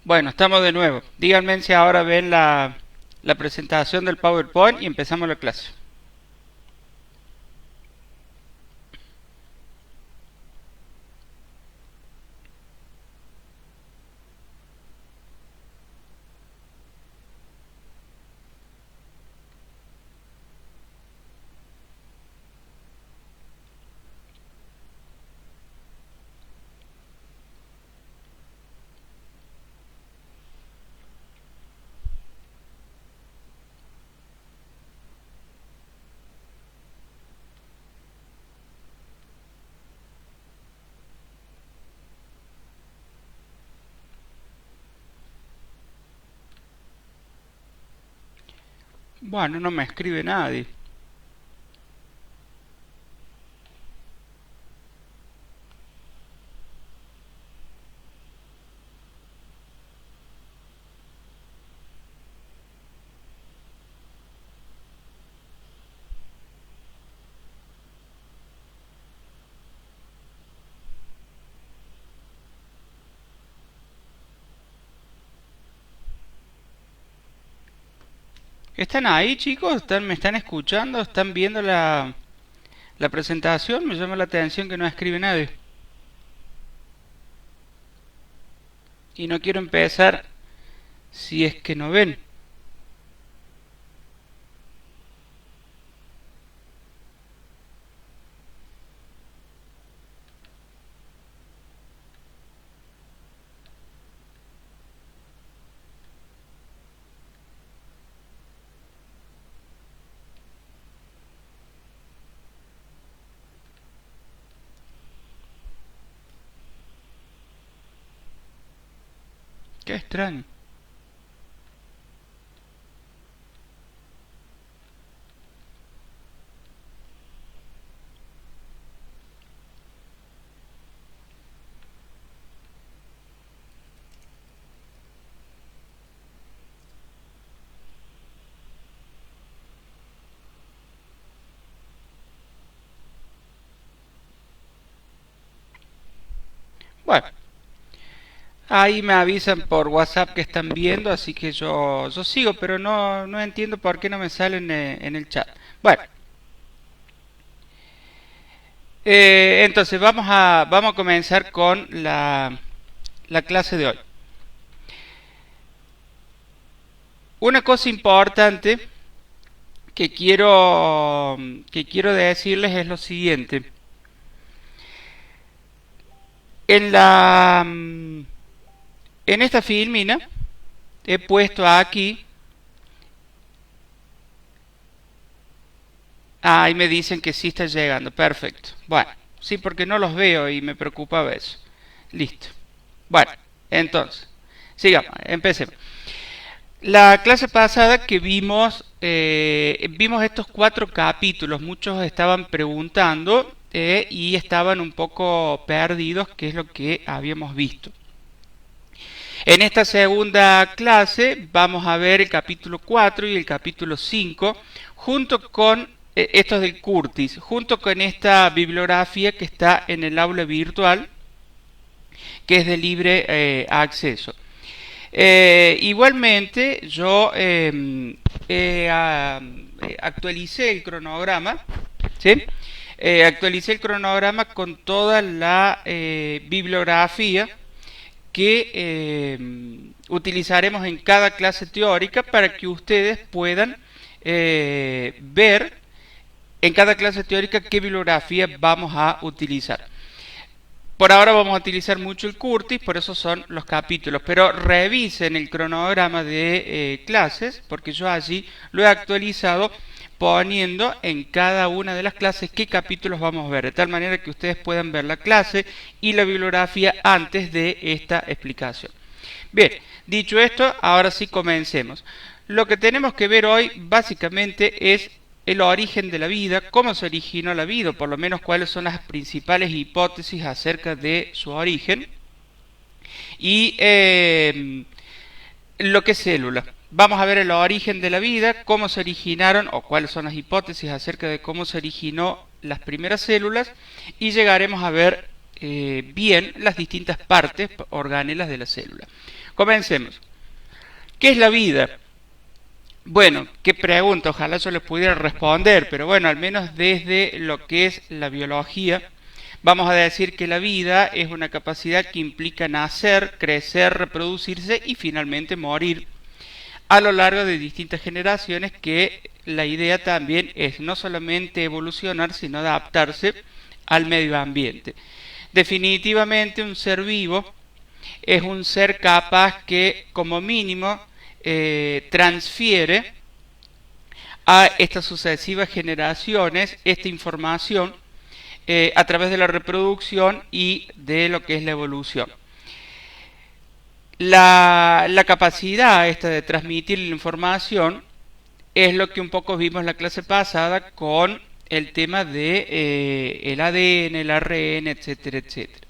Bueno, estamos de nuevo. Díganme si ahora ven la presentación del PowerPoint y empezamos la clase. Bueno, no me escribe nadie. ¿Están ahí, chicos? ¿Me están escuchando? ¿Están viendo la presentación? Me llama la atención que no escribe nadie. Y no quiero empezar si es que no ven. Qué extraño. Bueno, ahí me avisan por WhatsApp que están viendo, así que yo sigo, pero no entiendo por qué no me salen en el chat. Bueno, entonces vamos a comenzar con la clase de hoy. Una cosa importante que quiero decirles es lo siguiente. En en esta filmina he puesto aquí. Ahí me dicen que sí está llegando. Perfecto. Bueno, sí, porque no los veo y me preocupaba eso. Listo. Bueno, entonces, sigamos, empecemos. La clase pasada que vimos estos 4 capítulos. Muchos estaban preguntando y estaban un poco perdidos qué es lo que habíamos visto. En esta segunda clase vamos a ver el capítulo 4 y el capítulo 5 junto con estos del Curtis, junto con esta bibliografía que está en el aula virtual, que es de libre acceso. Igualmente, yo actualicé el cronograma, ¿sí? Actualicé el cronograma con toda la bibliografía que utilizaremos en cada clase teórica para que ustedes puedan ver en cada clase teórica qué bibliografía vamos a utilizar. Por ahora vamos a utilizar mucho el Curtis, por eso son los capítulos, pero revisen el cronograma de clases, porque yo allí lo he actualizado poniendo en cada una de las clases qué capítulos vamos a ver, de tal manera que ustedes puedan ver la clase y la bibliografía antes de esta explicación. Bien, dicho esto, ahora sí comencemos. Lo que tenemos que ver hoy básicamente es el origen de la vida, cómo se originó la vida, o por lo menos cuáles son las principales hipótesis acerca de su origen, y lo que es célula. Vamos a ver el origen de la vida, cómo se originaron o cuáles son las hipótesis acerca de cómo se originó las primeras células y llegaremos a ver bien las distintas partes organelas de la célula. Comencemos. ¿Qué es la vida? Bueno, qué pregunta, ojalá yo les pudiera responder, pero bueno, al menos desde lo que es la biología, vamos a decir que la vida es una capacidad que implica nacer, crecer, reproducirse y finalmente morir a lo largo de distintas generaciones, que la idea también es no solamente evolucionar, sino adaptarse al medio ambiente. Definitivamente un ser vivo es un ser capaz que como mínimo transfiere a estas sucesivas generaciones esta información a través de la reproducción y de lo que es la evolución. La capacidad esta de transmitir la información es lo que un poco vimos en la clase pasada con el tema de el ADN, el ARN, etcétera, etcétera.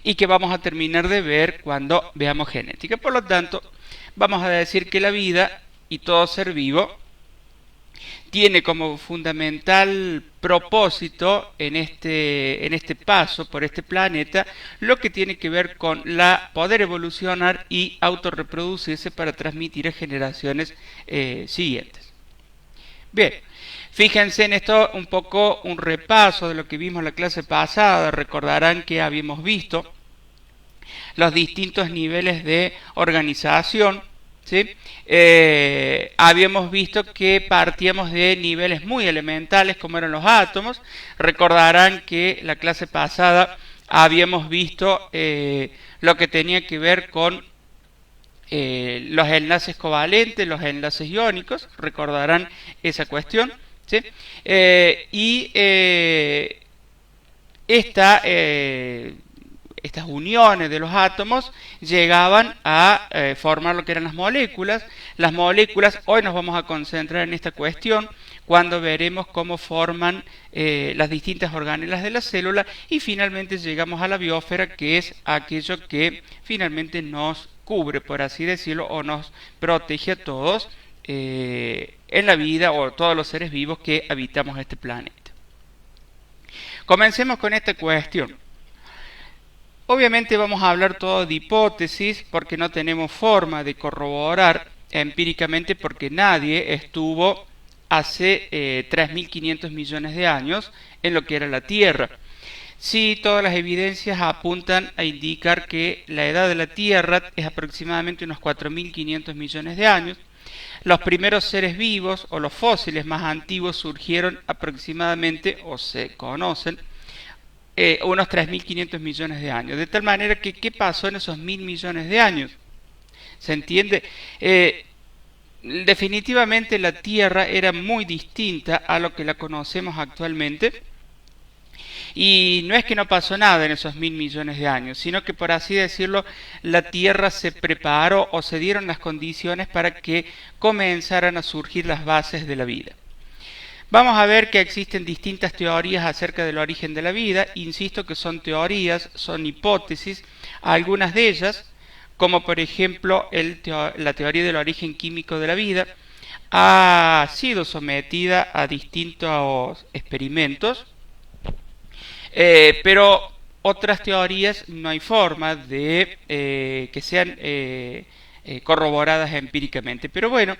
Y que vamos a terminar de ver cuando veamos genética. Por lo tanto, vamos a decir que la vida y todo ser vivo tiene como fundamental propósito en este paso por este planeta lo que tiene que ver con la poder evolucionar y autorreproducirse para transmitir a generaciones siguientes. Bien, fíjense en esto un poco un repaso de lo que vimos en la clase pasada. Recordarán que habíamos visto los distintos niveles de organización, ¿sí? Habíamos visto que partíamos de niveles muy elementales como eran los átomos. Recordarán que la clase pasada habíamos visto lo que tenía que ver con los enlaces covalentes, los enlaces iónicos. Recordarán esa cuestión, ¿sí? Estas uniones de los átomos llegaban a formar lo que eran las moléculas. Las moléculas, hoy nos vamos a concentrar en esta cuestión cuando veremos cómo forman las distintas organelas de la célula, y finalmente llegamos a la biosfera, que es aquello que finalmente nos cubre, por así decirlo, o nos protege a todos en la vida, o todos los seres vivos que habitamos este planeta. Comencemos con esta cuestión. Obviamente vamos a hablar todo de hipótesis porque no tenemos forma de corroborar empíricamente, porque nadie estuvo hace 3.500 millones de años en lo que era la Tierra. Sí, todas las evidencias apuntan a indicar que la edad de la Tierra es aproximadamente unos 4.500 millones de años. Los primeros seres vivos o los fósiles más antiguos surgieron aproximadamente, o se conocen, unos 3.500 millones de años. De tal manera que, ¿qué pasó en esos 1.000 millones de años? ¿Se entiende? Definitivamente la Tierra era muy distinta a lo que la conocemos actualmente. Y no es que no pasó nada en esos 1.000 millones de años, sino que, por así decirlo, la Tierra se preparó, o se dieron las condiciones para que comenzaran a surgir las bases de la vida. Vamos a ver que existen distintas teorías acerca del origen de la vida. Insisto que son teorías, son hipótesis. Algunas de ellas, como por ejemplo la teoría del origen químico de la vida, ha sido sometida a distintos experimentos, pero otras teorías no hay forma de que sean corroboradas empíricamente. Pero bueno,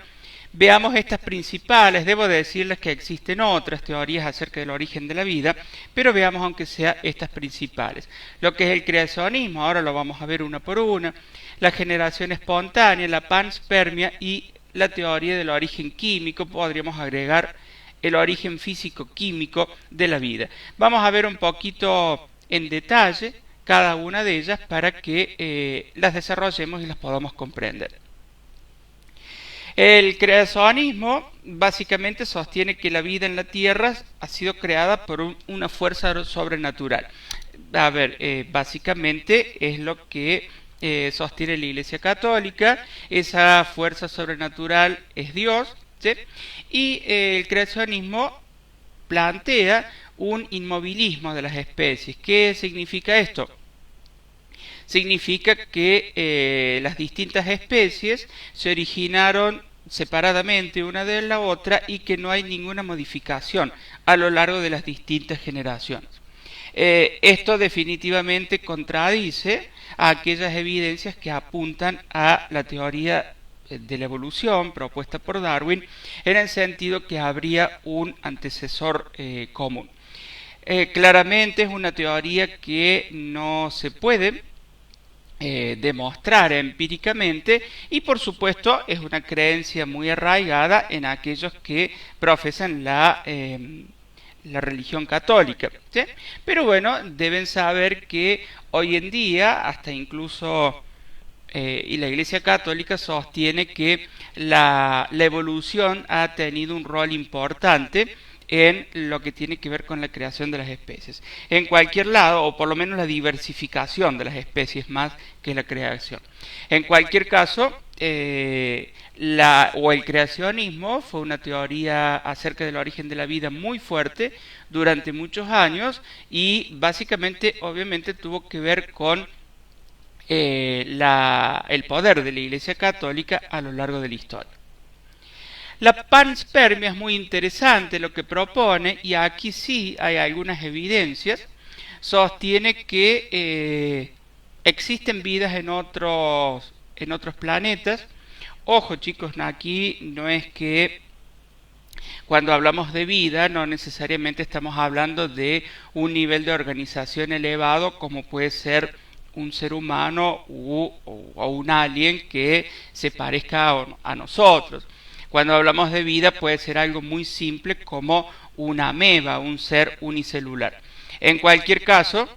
veamos estas principales. Debo decirles que existen otras teorías acerca del origen de la vida, pero veamos aunque sea estas principales. Lo que es el creacionismo, ahora lo vamos a ver una por una. La generación espontánea, la panspermia y la teoría del origen químico. Podríamos agregar el origen físico-químico de la vida. Vamos a ver un poquito en detalle cada una de ellas para que las desarrollemos y las podamos comprender. El creacionismo básicamente sostiene que la vida en la Tierra ha sido creada por una fuerza sobrenatural. A ver, básicamente es lo que sostiene la Iglesia Católica. Esa fuerza sobrenatural es Dios, ¿sí? Y el creacionismo plantea un inmovilismo de las especies. ¿Qué significa esto? Significa que las distintas especies se originaron separadamente una de la otra y que no hay ninguna modificación a lo largo de las distintas generaciones. Esto definitivamente contradice a aquellas evidencias que apuntan a la teoría de la evolución propuesta por Darwin, en el sentido que habría un antecesor común. Claramente es una teoría que no se puede demostrar empíricamente, y por supuesto es una creencia muy arraigada en aquellos que profesan la religión católica, ¿sí? Pero bueno, deben saber que hoy en día hasta incluso y la Iglesia Católica sostiene que la evolución ha tenido un rol importante en lo que tiene que ver con la creación de las especies. En cualquier lado, o por lo menos la diversificación de las especies más que la creación. En cualquier caso, o el creacionismo fue una teoría acerca del origen de la vida muy fuerte durante muchos años, y básicamente, obviamente, tuvo que ver con el poder de la Iglesia Católica a lo largo de la historia. La panspermia es muy interesante lo que propone, y aquí sí hay algunas evidencias. Sostiene que existen vidas en otros planetas. Ojo chicos, aquí no es que cuando hablamos de vida no necesariamente estamos hablando de un nivel de organización elevado como puede ser un ser humano o un alien que se parezca a nosotros. Cuando hablamos de vida puede ser algo muy simple como una ameba, un ser unicelular. En cualquier caso,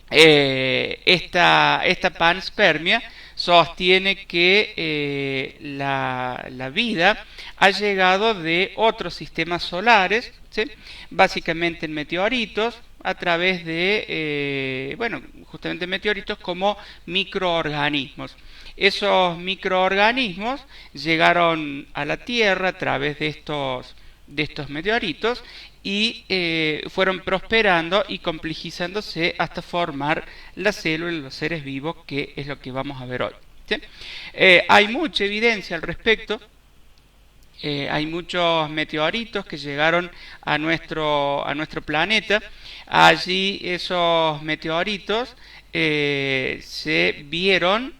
esta panspermia sostiene que la vida ha llegado de otros sistemas solares, ¿sí? Básicamente en meteoritos, a través de, justamente meteoritos como microorganismos. Esos microorganismos llegaron a la Tierra a través de estos meteoritos y fueron prosperando y complejizándose hasta formar la célula de los seres vivos, que es lo que vamos a ver hoy, ¿sí? Hay mucha evidencia al respecto. Hay muchos meteoritos que llegaron a nuestro planeta. Allí esos meteoritos se vieron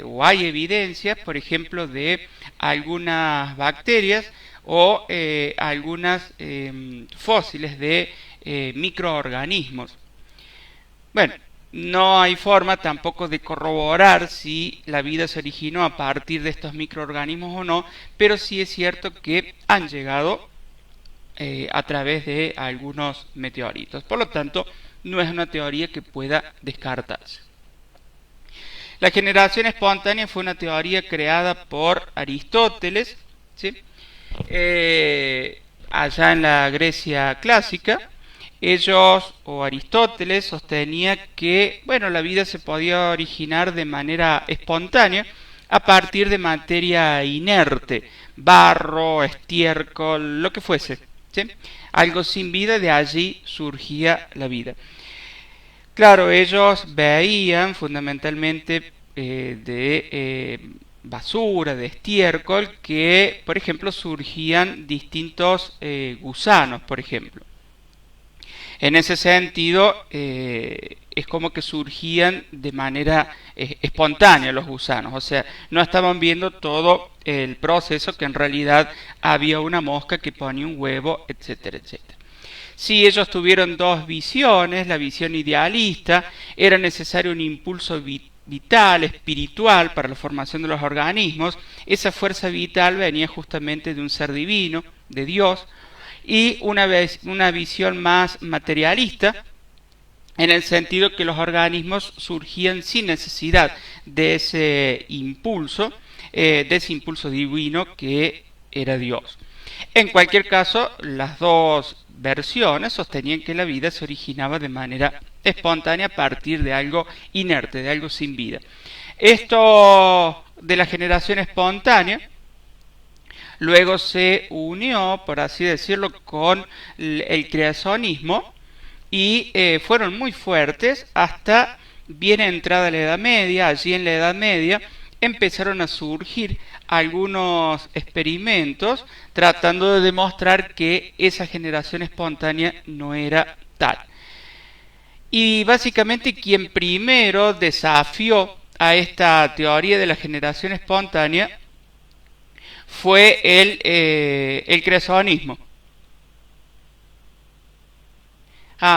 o hay evidencias, por ejemplo, de algunas bacterias o algunas fósiles de microorganismos. Bueno, no hay forma tampoco de corroborar si la vida se originó a partir de estos microorganismos o no, pero sí es cierto que han llegado a través de algunos meteoritos. Por lo tanto, no es una teoría que pueda descartarse. La generación espontánea fue una teoría creada por Aristóteles, ¿sí? Allá en la Grecia clásica. Ellos, o Aristóteles, sostenía que, la vida se podía originar de manera espontánea a partir de materia inerte, barro, estiércol, lo que fuese, ¿sí? Algo sin vida, de allí surgía la vida. Claro, ellos veían fundamentalmente de basura, de estiércol, que, por ejemplo, surgían distintos gusanos, por ejemplo. En ese sentido, es como que surgían de manera espontánea los gusanos, o sea, no estaban viendo todo el proceso, que en realidad había una mosca que ponía un huevo, etcétera, etcétera. Si ellos tuvieron dos visiones, la visión idealista, era necesario un impulso vital, espiritual, para la formación de los organismos. Esa fuerza vital venía justamente de un ser divino, de Dios, y una visión más materialista, en el sentido que los organismos surgían sin necesidad de ese impulso divino que era Dios. En cualquier caso, las dos versiones sostenían que la vida se originaba de manera espontánea a partir de algo inerte, de algo sin vida. Esto de la generación espontánea luego se unió, por así decirlo, con el creacionismo, y fueron muy fuertes hasta bien entrada la Edad Media. Allí en la Edad Media empezaron a surgir algunos experimentos tratando de demostrar que esa generación espontánea no era tal. Y básicamente quien primero desafió a esta teoría de la generación espontánea fue el creacionismo.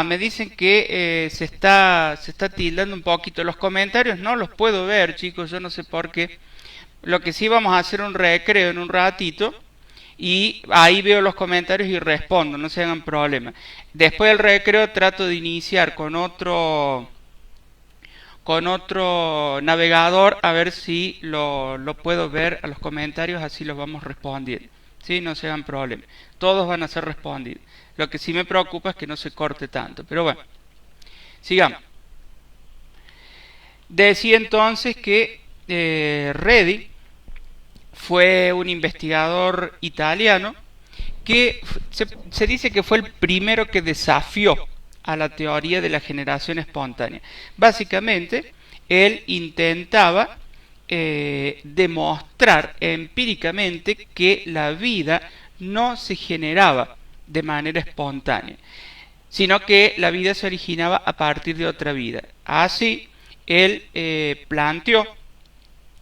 Me dicen que se está tildando un poquito. Los comentarios no los puedo ver, chicos, yo no sé por qué. Lo que sí, vamos a hacer un recreo en un ratito y ahí veo los comentarios y respondo, no se hagan problema. Después del recreo trato de iniciar con otro navegador a ver si lo puedo ver a los comentarios, así los vamos respondiendo. ¿Sí? No se hagan problema. Todos van a ser respondidos. Lo que sí me preocupa es que no se corte tanto. Pero bueno, sigamos. Decía entonces que Redi fue un investigador italiano que se dice que fue el primero que desafió a la teoría de la generación espontánea. Básicamente, él intentaba demostrar empíricamente que la vida no se generaba de manera espontánea, sino que la vida se originaba a partir de otra vida. Así, él planteó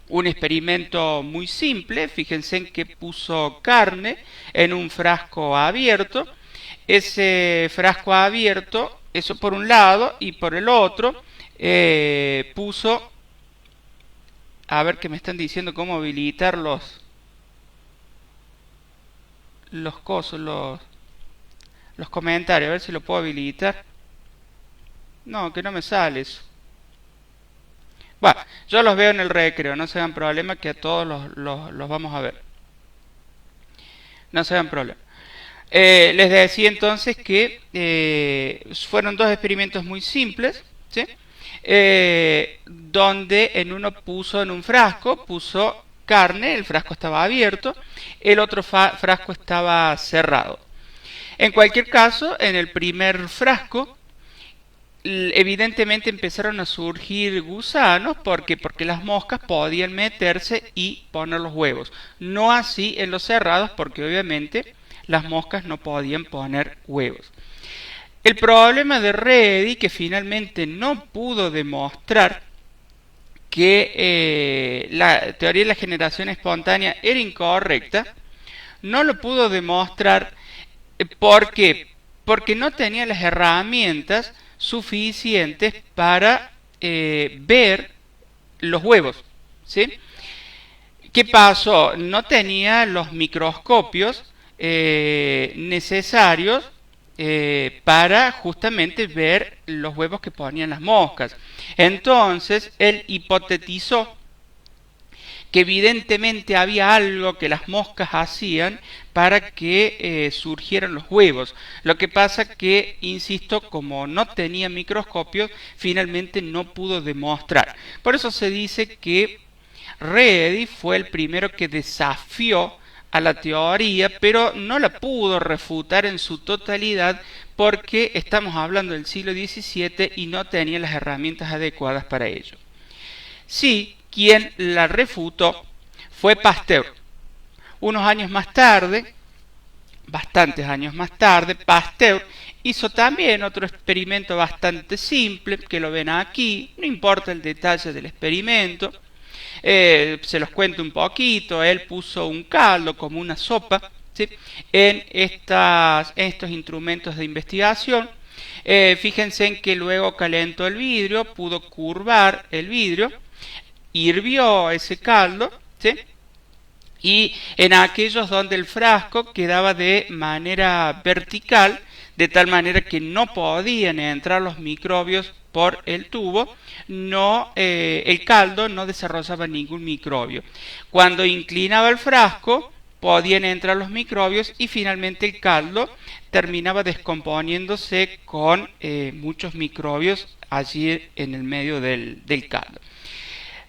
un experimento muy simple. Fíjense en que puso carne en un frasco abierto. Ese frasco abierto, eso por un lado, y por el otro puso, a ver, que me están diciendo cómo habilitar los cosos, los comentarios, a ver si lo puedo habilitar. No, que no me sale eso. Bueno, yo los veo en el recreo, no se hagan problema, que a todos los vamos a ver. No se hagan problema. Les decía entonces que fueron dos experimentos muy simples, ¿sí? Donde en uno puso en un frasco, puso carne, el frasco estaba abierto, el otro frasco estaba cerrado. En cualquier caso, en el primer frasco evidentemente empezaron a surgir gusanos porque las moscas podían meterse y poner los huevos. No así en los cerrados, porque obviamente las moscas no podían poner huevos. El problema de Redi, que finalmente no pudo demostrar que la teoría de la generación espontánea era incorrecta, no lo pudo demostrar. ¿Por qué? Porque no tenía las herramientas suficientes para ver los huevos, ¿sí? ¿Qué pasó? No tenía los microscopios necesarios para justamente ver los huevos que ponían las moscas. Entonces, él hipotetizó que evidentemente había algo que las moscas hacían para que surgieran los huevos. Lo que pasa que, insisto, como no tenía microscopios, finalmente no pudo demostrar. Por eso se dice que Redi fue el primero que desafió a la teoría, pero no la pudo refutar en su totalidad porque estamos hablando del siglo XVII y no tenía las herramientas adecuadas para ello. Sí, quien la refutó fue Pasteur. Unos años más tarde, bastantes años más tarde, Pasteur hizo también otro experimento bastante simple, que lo ven aquí, no importa el detalle del experimento. Se los cuento un poquito. Él puso un caldo, como una sopa, ¿sí?, en estos instrumentos de investigación. Fíjense en que luego calentó el vidrio, pudo curvar el vidrio, hirvió ese caldo, ¿sí?, y en aquellos donde el frasco quedaba de manera vertical, de tal manera que no podían entrar los microbios por el tubo, el caldo no desarrollaba ningún microbio. Cuando inclinaba el frasco, podían entrar los microbios y finalmente el caldo terminaba descomponiéndose con muchos microbios allí en el medio del caldo.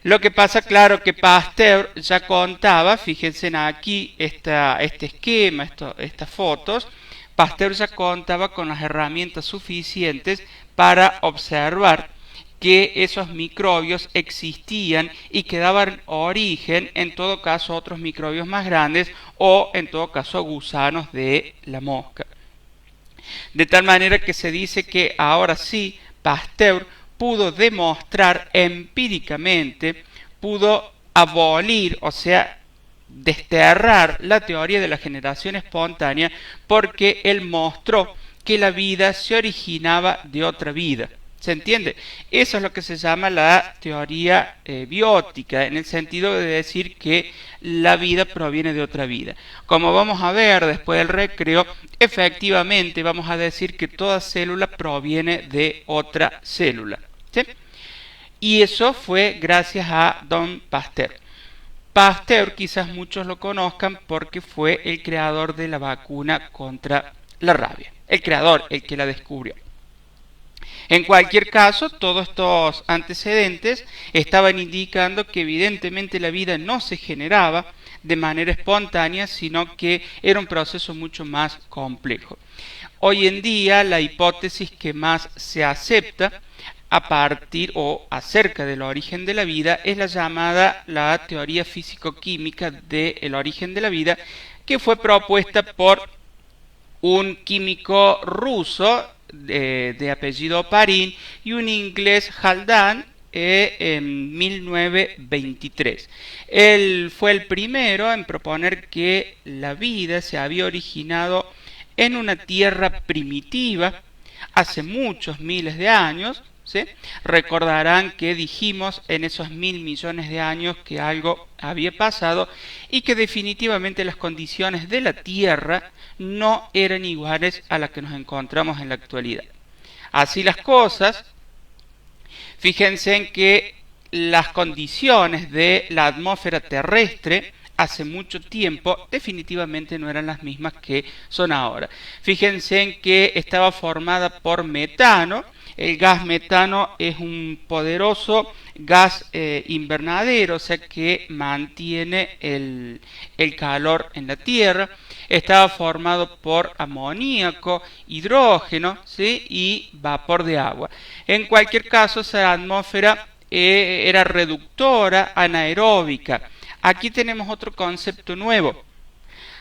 Lo que pasa, claro, que Pasteur ya contaba, fíjense aquí este esquema, estas fotos. Pasteur ya contaba con las herramientas suficientes para observar que esos microbios existían y que daban origen, en todo caso, a otros microbios más grandes o, en todo caso, a gusanos de la mosca. De tal manera que se dice que ahora sí Pasteur pudo demostrar empíricamente, pudo abolir, o sea, desterrar la teoría de la generación espontánea, porque él mostró que la vida se originaba de otra vida. ¿Se entiende? Eso es lo que se llama la teoría biótica, en el sentido de decir que la vida proviene de otra vida. Como vamos a ver después del recreo, efectivamente vamos a decir que toda célula proviene de otra célula. ¿Sí? Y eso fue gracias a Don Pasteur. Pasteur quizás muchos lo conozcan porque fue el creador de la vacuna contra la rabia. El creador, el que la descubrió. En cualquier caso, todos estos antecedentes estaban indicando que evidentemente la vida no se generaba de manera espontánea, sino que era un proceso mucho más complejo. Hoy en día, la hipótesis que más se acepta a partir o acerca del origen de la vida es la llamada la teoría físico-química del origen de la vida, que fue propuesta por un químico ruso de apellido Parin y un inglés Haldane en 1923. Él fue el primero en proponer que la vida se había originado en una tierra primitiva hace muchos miles de años. ¿Sí? Recordarán que dijimos en esos 1.000 millones de años que algo había pasado y que definitivamente las condiciones de la Tierra no eran iguales a las que nos encontramos en la actualidad. Así las cosas, fíjense en que las condiciones de la atmósfera terrestre hace mucho tiempo definitivamente no eran las mismas que son ahora. Fíjense en que estaba formada por metano. El gas metano es un poderoso gas invernadero, o sea que mantiene el calor en la Tierra. Estaba formado por amoníaco, hidrógeno, ¿sí? Y vapor de agua. En cualquier caso, esa atmósfera era reductora, anaeróbica. Aquí tenemos otro concepto nuevo.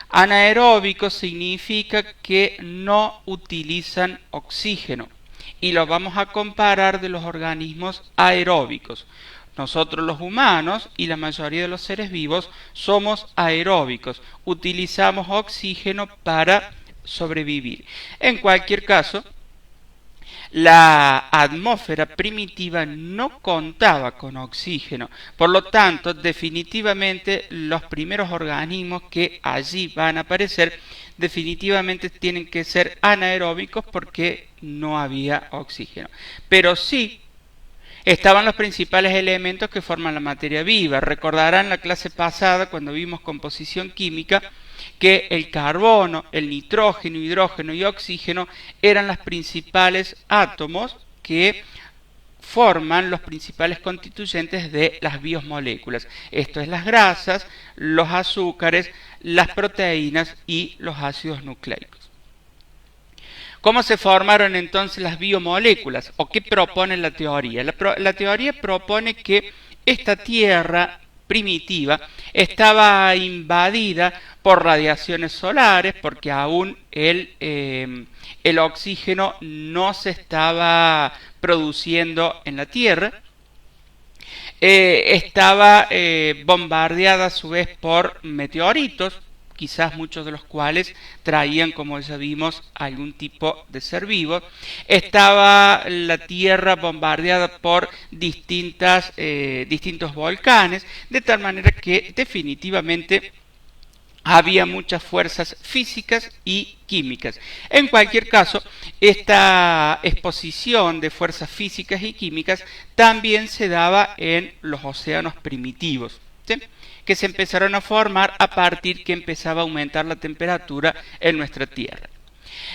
Anaeróbico significa que no utilizan oxígeno. Y lo vamos a comparar de los organismos aeróbicos. Nosotros los humanos y la mayoría de los seres vivos somos aeróbicos. Utilizamos oxígeno para sobrevivir. En cualquier caso, la atmósfera primitiva no contaba con oxígeno. Por lo tanto, definitivamente los primeros organismos que allí van a aparecer definitivamente tienen que ser anaeróbicos porque no había oxígeno. Pero sí estaban los principales elementos que forman la materia viva. Recordarán la clase pasada cuando vimos composición química que el carbono, el nitrógeno, hidrógeno y oxígeno eran los principales átomos que forman los principales constituyentes de las biomoléculas. Esto es las grasas, los azúcares, las proteínas y los ácidos nucleicos. ¿Cómo se formaron entonces las biomoléculas? ¿O qué propone la teoría? La teoría propone que esta Tierra primitiva estaba invadida por radiaciones solares porque aún el oxígeno no se estaba produciendo en la Tierra. Estaba bombardeada a su vez por meteoritos, quizás muchos de los cuales traían, como ya vimos, algún tipo de ser vivo. Estaba la Tierra bombardeada por distintos volcanes, de tal manera que definitivamente había muchas fuerzas físicas y químicas. En cualquier caso, esta exposición de fuerzas físicas y químicas también se daba en los océanos primitivos, ¿sí? Que se empezaron a formar a partir que empezaba a aumentar la temperatura en nuestra Tierra.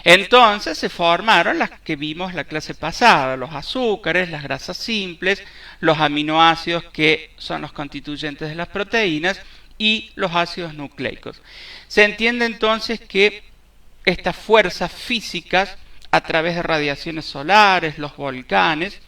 Entonces se formaron las que vimos la clase pasada, los azúcares, las grasas simples, los aminoácidos que son los constituyentes de las proteínas y los ácidos nucleicos. Se entiende entonces que estas fuerzas físicas, a través de radiaciones solares, los volcanes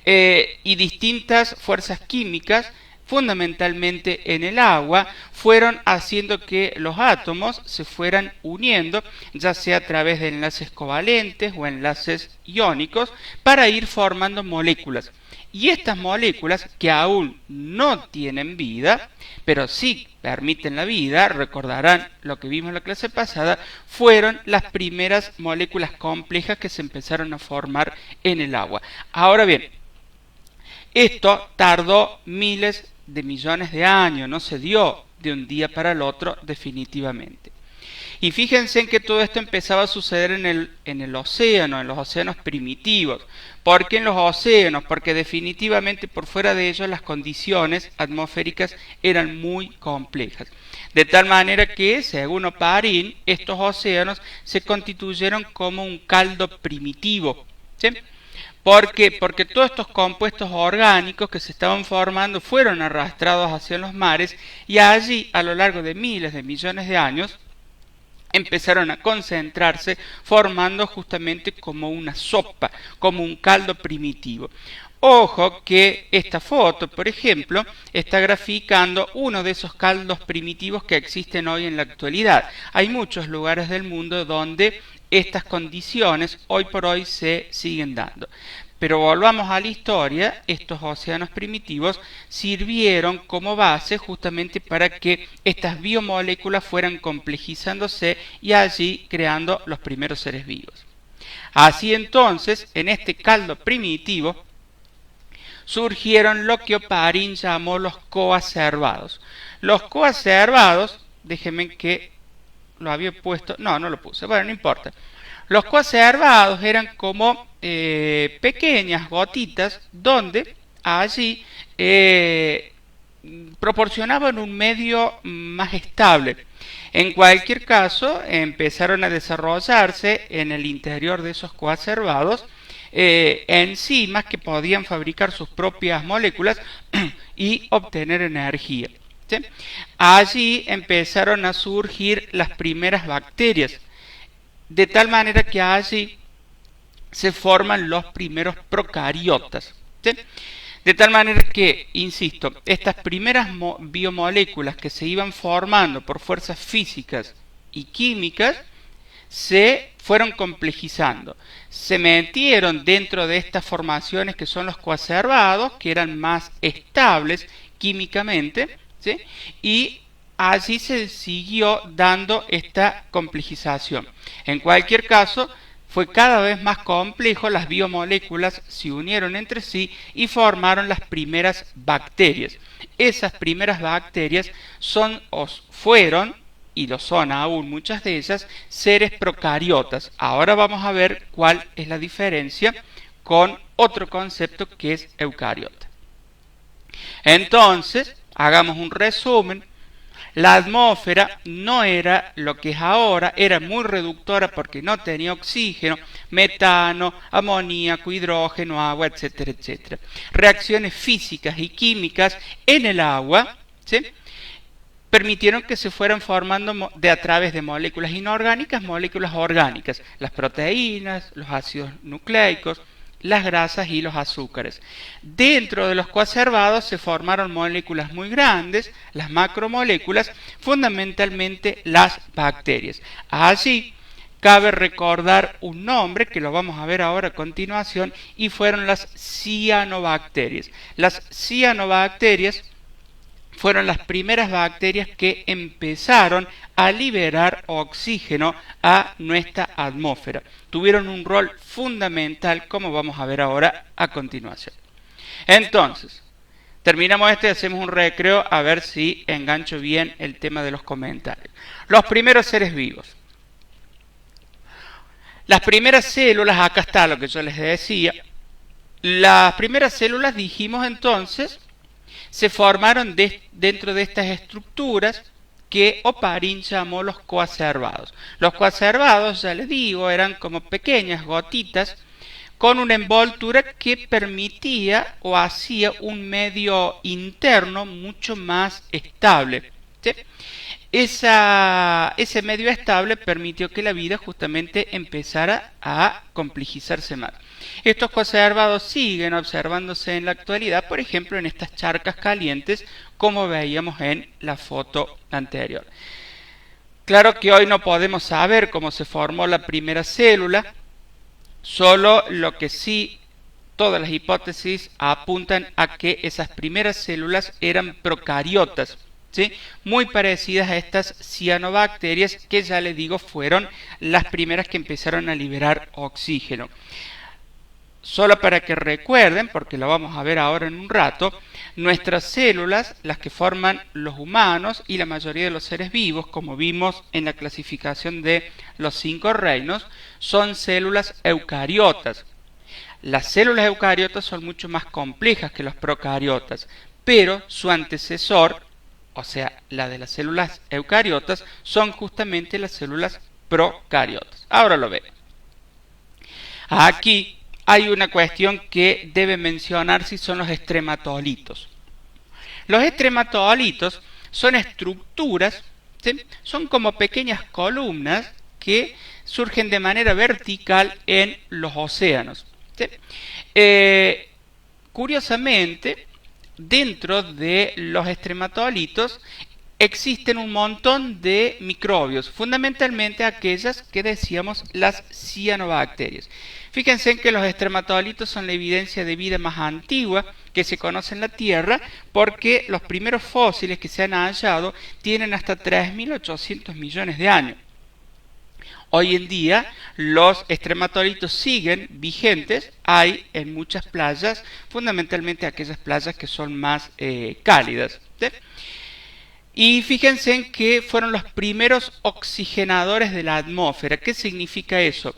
y distintas fuerzas químicas, fundamentalmente en el agua, fueron haciendo que los átomos se fueran uniendo, ya sea a través de enlaces covalentes o enlaces iónicos, para ir formando moléculas. Y estas moléculas, que aún no tienen vida, pero sí permiten la vida, recordarán lo que vimos en la clase pasada, fueron las primeras moléculas complejas que se empezaron a formar en el agua. Ahora bien, esto tardó miles de millones de años, no se dio de un día para el otro definitivamente. Y fíjense en que todo esto empezaba a suceder en el océano, en los océanos primitivos. ¿Por qué en los océanos? Porque definitivamente por fuera de ellos las condiciones atmosféricas eran muy complejas. De tal manera que, según Oparin, estos océanos se constituyeron como un caldo primitivo. ¿Sí? ¿Por qué? Porque todos estos compuestos orgánicos que se estaban formando fueron arrastrados hacia los mares y allí, a lo largo de miles de millones de años, empezaron a concentrarse formando justamente como una sopa, como un caldo primitivo. Ojo que esta foto, por ejemplo, está graficando uno de esos caldos primitivos que existen hoy en la actualidad. Hay muchos lugares del mundo donde estas condiciones hoy por hoy se siguen dando. Pero volvamos a la historia, estos océanos primitivos sirvieron como base justamente para que estas biomoléculas fueran complejizándose y allí creando los primeros seres vivos. Así entonces, en este caldo primitivo, surgieron lo que Oparin llamó los coacervados. Los coacervados, déjenme que lo había puesto, no lo puse, bueno, no importa. Los coacervados eran como pequeñas gotitas donde allí proporcionaban un medio más estable. En cualquier caso, empezaron a desarrollarse en el interior de esos coacervados enzimas que podían fabricar sus propias moléculas y obtener energía. ¿Sí? Allí empezaron a surgir las primeras bacterias, de tal manera que allí se forman los primeros procariotas. ¿Sí? De tal manera que, insisto, estas primeras biomoléculas que se iban formando por fuerzas físicas y químicas se fueron complejizando, se metieron dentro de estas formaciones que son los coacervados, que eran más estables químicamente, ¿sí? Y allí se siguió dando esta complejización. En cualquier caso, fue cada vez más complejo, las biomoléculas se unieron entre sí y formaron las primeras bacterias. Esas primeras bacterias fueron, y lo son aún muchas de ellas, seres procariotas. Ahora vamos a ver cuál es la diferencia con otro concepto que es eucariota. Entonces, hagamos un resumen. La atmósfera no era lo que es ahora, era muy reductora porque no tenía oxígeno, metano, amoníaco, hidrógeno, agua, etcétera, etcétera. Reacciones físicas y químicas en el agua, ¿sí?, permitieron que se fueran formando a través de moléculas inorgánicas, moléculas orgánicas, las proteínas, los ácidos nucleicos, las grasas y los azúcares. Dentro de los coacervados se formaron moléculas muy grandes, las macromoléculas, fundamentalmente las bacterias. Allí cabe recordar un nombre que lo vamos a ver ahora a continuación, y fueron las cianobacterias. Las cianobacterias fueron las primeras bacterias que empezaron a liberar oxígeno a nuestra atmósfera. Tuvieron un rol fundamental, como vamos a ver ahora a continuación. Entonces, terminamos esto y hacemos un recreo a ver si engancho bien el tema de los comentarios. Los primeros seres vivos. Las primeras células, acá está lo que yo les decía. Las primeras células, dijimos entonces, se formaron dentro de estas estructuras que Oparin llamó los coacervados. Los coacervados, ya les digo, eran como pequeñas gotitas con una envoltura que permitía o hacía un medio interno mucho más estable, ¿sí? Ese medio estable permitió que la vida justamente empezara a complejizarse más. Estos coacervados siguen observándose en la actualidad, por ejemplo, en estas charcas calientes, como veíamos en la foto anterior. Claro que hoy no podemos saber cómo se formó la primera célula, solo lo que sí todas las hipótesis apuntan a que esas primeras células eran procariotas, ¿sí? Muy parecidas a estas cianobacterias que ya les digo fueron las primeras que empezaron a liberar oxígeno. Solo para que recuerden, porque lo vamos a ver ahora en un rato, nuestras células, las que forman los humanos y la mayoría de los seres vivos, como vimos en la clasificación de los 5 reinos, son células eucariotas. Las células eucariotas son mucho más complejas que los procariotas, pero su antecesor, o sea, la de las células eucariotas, son justamente las células procariotas. Ahora lo vemos. Aquí hay una cuestión que debe mencionarse y son los estrematolitos. Los estrematolitos son estructuras, ¿sí? Son como pequeñas columnas que surgen de manera vertical en los océanos. ¿Sí? Curiosamente, dentro de los estrematolitos existen un montón de microbios, fundamentalmente aquellas que decíamos las cianobacterias. Fíjense en que los estrematolitos son la evidencia de vida más antigua que se conoce en la Tierra, porque los primeros fósiles que se han hallado tienen hasta 3.800 millones de años. Hoy en día los estrematolitos siguen vigentes, hay en muchas playas, fundamentalmente aquellas playas que son más cálidas, ¿sí? Y fíjense en que fueron los primeros oxigenadores de la atmósfera. ¿Qué significa eso?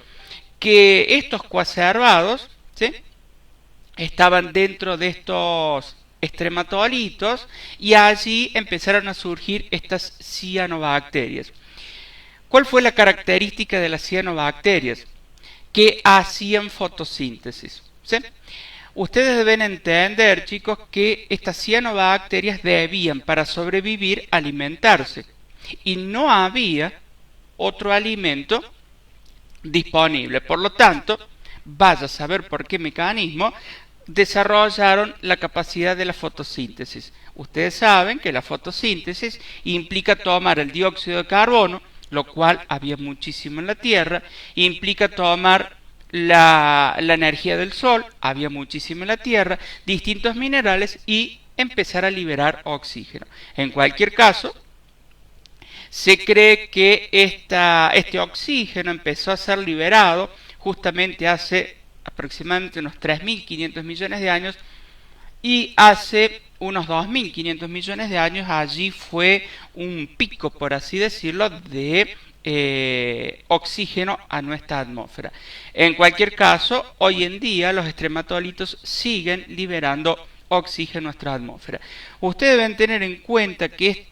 Que estos coacervados, ¿sí?, estaban dentro de estos estrematolitos y allí empezaron a surgir estas cianobacterias. ¿Cuál fue la característica de las cianobacterias? Que hacían fotosíntesis, ¿sí? Ustedes deben entender, chicos, que estas cianobacterias debían, para sobrevivir, alimentarse. Y no había otro alimento disponible. Por lo tanto, vaya a saber por qué mecanismo desarrollaron la capacidad de la fotosíntesis. Ustedes saben que la fotosíntesis implica tomar el dióxido de carbono, lo cual había muchísimo en la Tierra, implica tomar la energía del sol, había muchísimo en la Tierra, distintos minerales y empezar a liberar oxígeno. En cualquier caso, se cree que este oxígeno empezó a ser liberado justamente hace aproximadamente unos 3.500 millones de años, y hace unos 2.500 millones de años allí fue un pico, por así decirlo, de oxígeno a nuestra atmósfera. En cualquier caso, hoy en día los estrematolitos siguen liberando oxígeno a nuestra atmósfera. Ustedes deben tener en cuenta que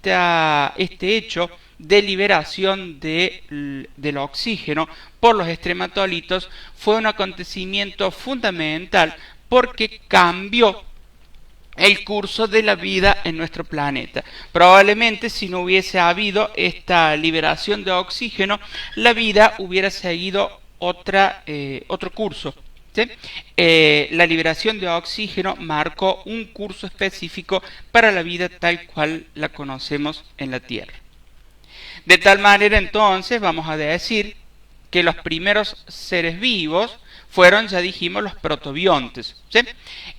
este hecho de liberación del oxígeno por los estrematolitos fue un acontecimiento fundamental porque cambió el curso de la vida en nuestro planeta. Probablemente si no hubiese habido esta liberación de oxígeno, la vida hubiera seguido otro curso, ¿sí? La liberación de oxígeno marcó un curso específico para la vida tal cual la conocemos en la Tierra. De tal manera, entonces, vamos a decir que los primeros seres vivos fueron, ya dijimos, los protobiontes, ¿sí?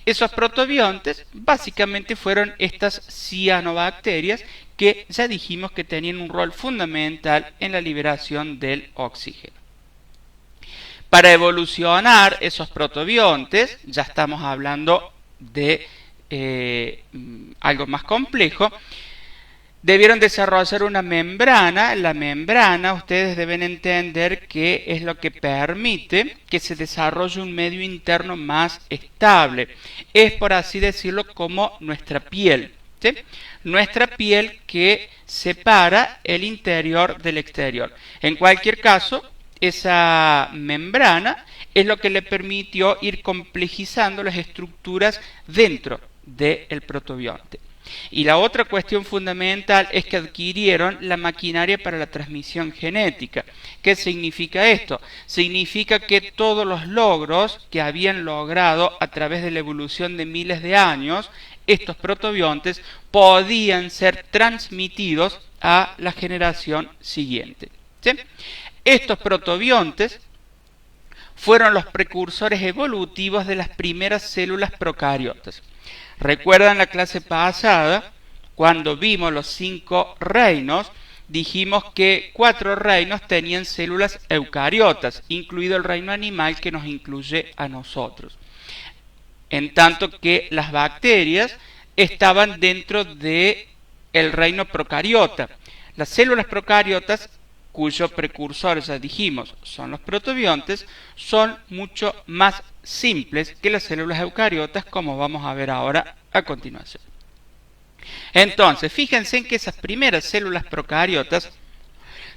Esos protobiontes básicamente fueron estas cianobacterias que ya dijimos que tenían un rol fundamental en la liberación del oxígeno. Para evolucionar esos protobiontes, ya estamos hablando de algo más complejo, debieron desarrollar una membrana. La membrana, ustedes deben entender que es lo que permite que se desarrolle un medio interno más estable. Es, por así decirlo, como nuestra piel, ¿sí? Nuestra piel que separa el interior del exterior. En cualquier caso, esa membrana es lo que le permitió ir complejizando las estructuras dentro del protobionte. Y la otra cuestión fundamental es que adquirieron la maquinaria para la transmisión genética. ¿Qué significa esto? Significa que todos los logros que habían logrado a través de la evolución de miles de años, estos protobiontes podían ser transmitidos a la generación siguiente. ¿Sí? Estos protobiontes fueron los precursores evolutivos de las primeras células procariotas. ¿Recuerdan la clase pasada? Cuando vimos los 5 reinos, dijimos que 4 reinos tenían células eucariotas, incluido el reino animal que nos incluye a nosotros. En tanto que las bacterias estaban dentro del reino procariota. Las células procariotas, cuyos precursores, ya dijimos, son los protobiontes, son mucho más simples que las células eucariotas, como vamos a ver ahora a continuación. Entonces, fíjense en que esas primeras células procariotas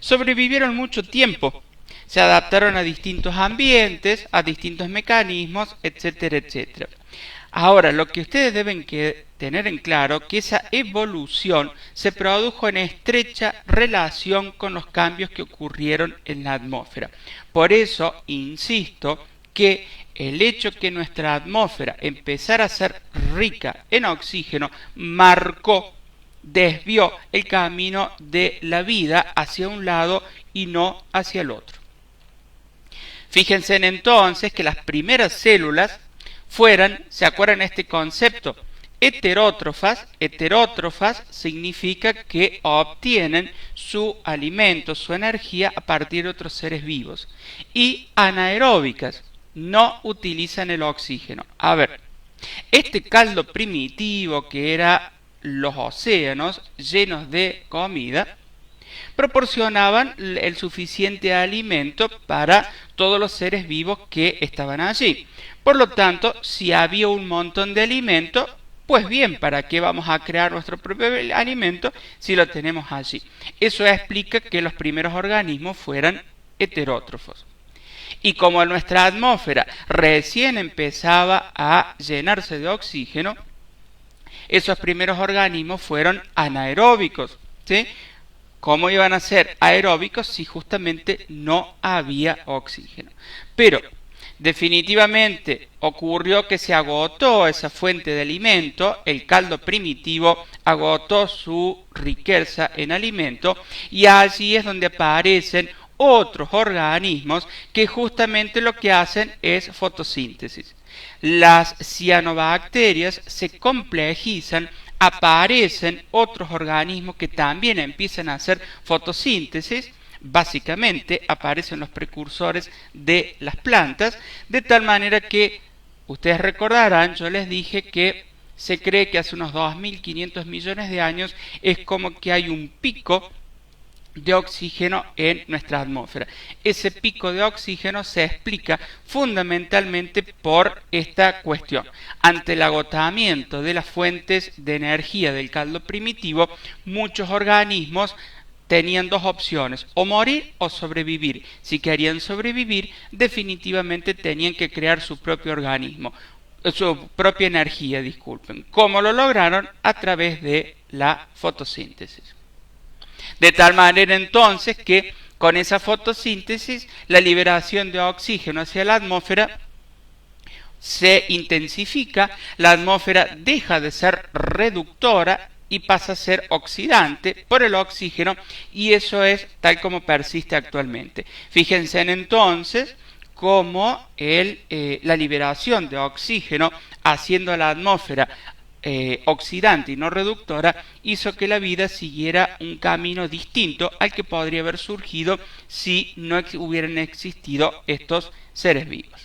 sobrevivieron mucho tiempo, se adaptaron a distintos ambientes, a distintos mecanismos, etcétera, etcétera. Ahora, lo que ustedes deben tener en claro que esa evolución se produjo en estrecha relación con los cambios que ocurrieron en la atmósfera. Por eso, insisto, que el hecho que nuestra atmósfera empezara a ser rica en oxígeno desvió el camino de la vida hacia un lado y no hacia el otro. Fíjense entonces que las primeras células fueran, ¿se acuerdan este concepto? Heterótrofas. Heterótrofas significa que obtienen su alimento, su energía a partir de otros seres vivos. Y anaeróbicas, no utilizan el oxígeno. A ver, este caldo primitivo que era los océanos llenos de comida, proporcionaban el suficiente alimento para todos los seres vivos que estaban allí. Por lo tanto, si había un montón de alimento, pues bien, ¿para qué vamos a crear nuestro propio alimento si lo tenemos allí? Eso explica que los primeros organismos fueran heterótrofos. Y como nuestra atmósfera recién empezaba a llenarse de oxígeno, esos primeros organismos fueron anaeróbicos, ¿sí? ¿Cómo iban a ser aeróbicos si justamente no había oxígeno? Pero definitivamente ocurrió que se agotó esa fuente de alimento, el caldo primitivo agotó su riqueza en alimento y allí es donde aparecen otros organismos que justamente lo que hacen es fotosíntesis. Las cianobacterias se complejizan, aparecen otros organismos que también empiezan a hacer fotosíntesis. Básicamente aparecen los precursores de las plantas, de tal manera que, ustedes recordarán, yo les dije que se cree que hace unos 2.500 millones de años es como que hay un pico de oxígeno en nuestra atmósfera. Ese pico de oxígeno se explica fundamentalmente por esta cuestión. Ante el agotamiento de las fuentes de energía del caldo primitivo, muchos organismos tenían dos opciones, o morir o sobrevivir. Si querían sobrevivir, definitivamente tenían que crear su propio organismo, su propia energía, disculpen. ¿Cómo lo lograron? A través de la fotosíntesis. De tal manera entonces que con esa fotosíntesis la liberación de oxígeno hacia la atmósfera se intensifica, la atmósfera deja de ser reductora y pasa a ser oxidante por el oxígeno, y eso es tal como persiste actualmente. Fíjense entonces cómo la liberación de oxígeno haciendo a la atmósfera oxidante y no reductora hizo que la vida siguiera un camino distinto al que podría haber surgido si no hubieran existido estos seres vivos.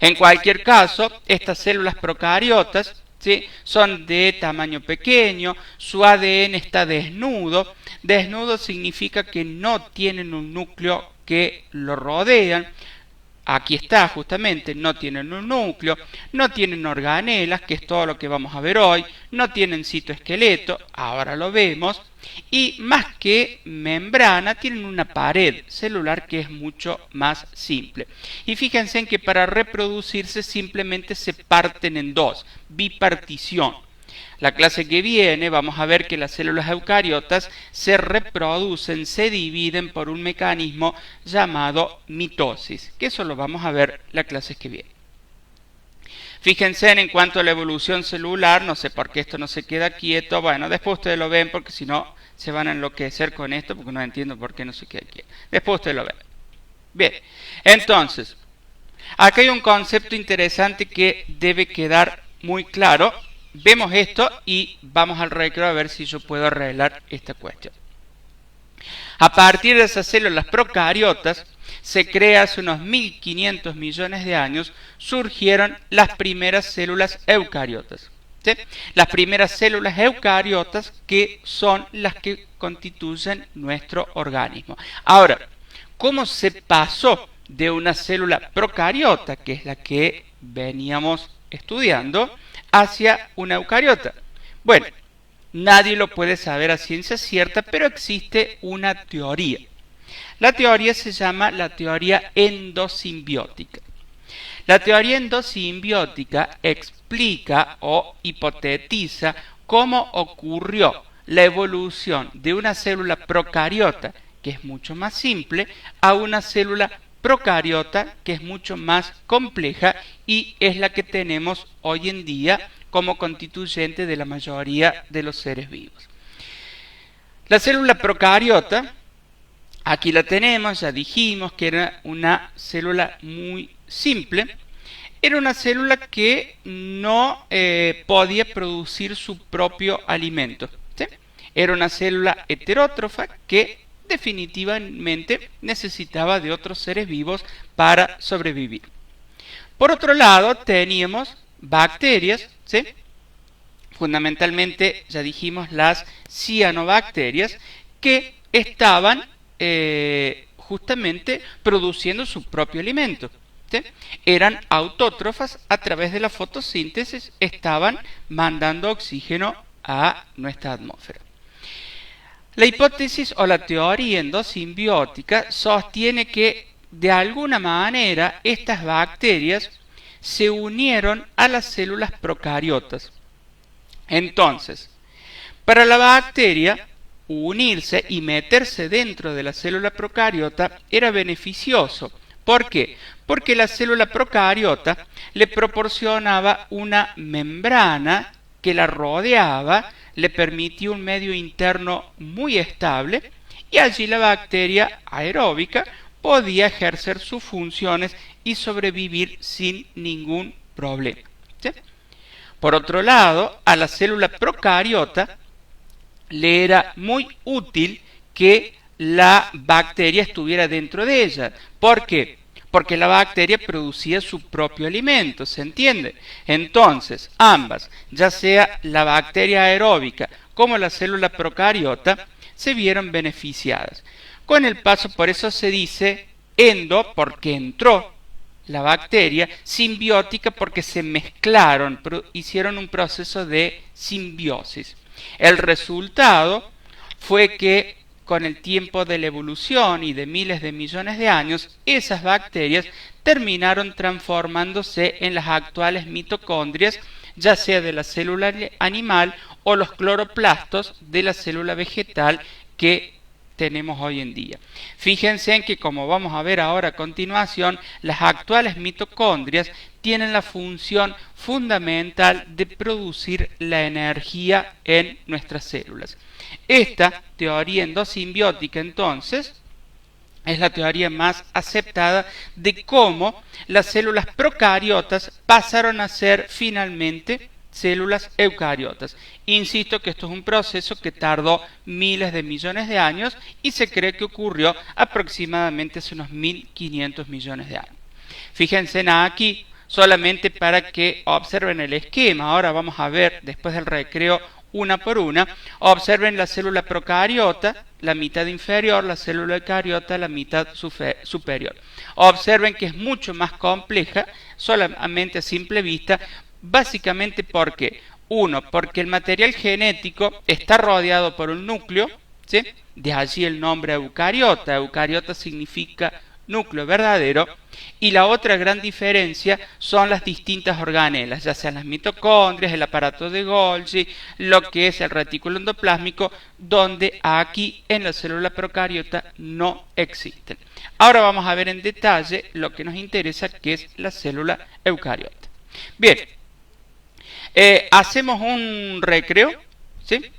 En cualquier caso, estas células procariotas, ¿sí?, son de tamaño pequeño, su ADN está desnudo. Desnudo significa que no tienen un núcleo que lo rodean. Aquí está justamente, no tienen un núcleo, no tienen organelas, que es todo lo que vamos a ver hoy, no tienen citoesqueleto, ahora lo vemos, y más que membrana tienen una pared celular que es mucho más simple. Y fíjense en que para reproducirse simplemente se parten en dos, bipartición. La clase que viene vamos a ver que las células eucariotas se reproducen, se dividen por un mecanismo llamado mitosis, que eso lo vamos a ver la clase que viene. Fíjense en cuanto a la evolución celular, no sé por qué esto no se queda quieto, bueno, después ustedes lo ven porque si no se van a enloquecer con esto porque no entiendo por qué no se queda quieto. Después ustedes lo ven. Bien, entonces, acá hay un concepto interesante que debe quedar muy claro. Vemos esto y vamos al recreo a ver si yo puedo arreglar esta cuestión. A partir de esas células procariotas, se crea hace unos 1500 millones de años, surgieron las primeras células eucariotas. ¿Sí? Las primeras células eucariotas que son las que constituyen nuestro organismo. Ahora, ¿cómo se pasó de una célula procariota, que es la que veníamos estudiando, hacia una eucariota? Bueno, nadie lo puede saber a ciencia cierta, pero existe una teoría. La teoría se llama la teoría endosimbiótica. La teoría endosimbiótica explica o hipotetiza cómo ocurrió la evolución de una célula procariota, que es mucho más simple, a una célula procariota, que es mucho más compleja y es la que tenemos hoy en día como constituyente de la mayoría de los seres vivos. La célula procariota, aquí la tenemos, ya dijimos que era una célula muy simple. Era una célula que no podía producir su propio alimento, ¿sí? Era una célula heterótrofa que definitivamente necesitaba de otros seres vivos para sobrevivir. Por otro lado, teníamos bacterias, ¿sí? Fundamentalmente, ya dijimos, las cianobacterias, que estaban justamente produciendo su propio alimento. ¿Sí? Eran autótrofas, a través de la fotosíntesis estaban mandando oxígeno a nuestra atmósfera. La hipótesis o la teoría endosimbiótica sostiene que de alguna manera estas bacterias se unieron a las células procariotas. Entonces, para la bacteria, unirse y meterse dentro de la célula procariota era beneficioso. ¿Por qué? Porque la célula procariota le proporcionaba una membrana que la rodeaba, le permitía un medio interno muy estable y allí la bacteria aeróbica podía ejercer sus funciones y sobrevivir sin ningún problema. ¿Sí? Por otro lado, a la célula procariota le era muy útil que la bacteria estuviera dentro de ella. ¿Por qué? Porque la bacteria producía su propio alimento, ¿se entiende? Entonces, ambas, ya sea la bacteria aeróbica como la célula procariota, se vieron beneficiadas. Con el paso, por eso se dice endo, porque entró la bacteria, simbiótica, porque se mezclaron, hicieron un proceso de simbiosis. El resultado fue que con el tiempo de la evolución y de miles de millones de años, esas bacterias terminaron transformándose en las actuales mitocondrias, ya sea de la célula animal o los cloroplastos de la célula vegetal que tenemos hoy en día. Fíjense en que, como vamos a ver ahora a continuación, las actuales mitocondrias tienen la función fundamental de producir la energía en nuestras células. Esta teoría endosimbiótica, entonces, es la teoría más aceptada de cómo las células procariotas pasaron a ser finalmente células eucariotas. Insisto que esto es un proceso que tardó miles de millones de años y se cree que ocurrió aproximadamente hace unos 1500 millones de años. Fíjense aquí, solamente para que observen el esquema. Ahora vamos a ver, después del recreo, una por una. Observen la célula procariota, la mitad inferior, la célula eucariota, la mitad superior. Observen que es mucho más compleja, solamente a simple vista, básicamente porque, porque el material genético está rodeado por un núcleo, ¿sí? De allí el nombre eucariota. Eucariota significa núcleo verdadero, y la otra gran diferencia son las distintas organelas, ya sean las mitocondrias, el aparato de Golgi, lo que es el retículo endoplásmico, donde aquí en la célula procariota no existen. Ahora vamos a ver en detalle lo que nos interesa, que es la célula eucariota. Bien, hacemos un recreo, ¿sí?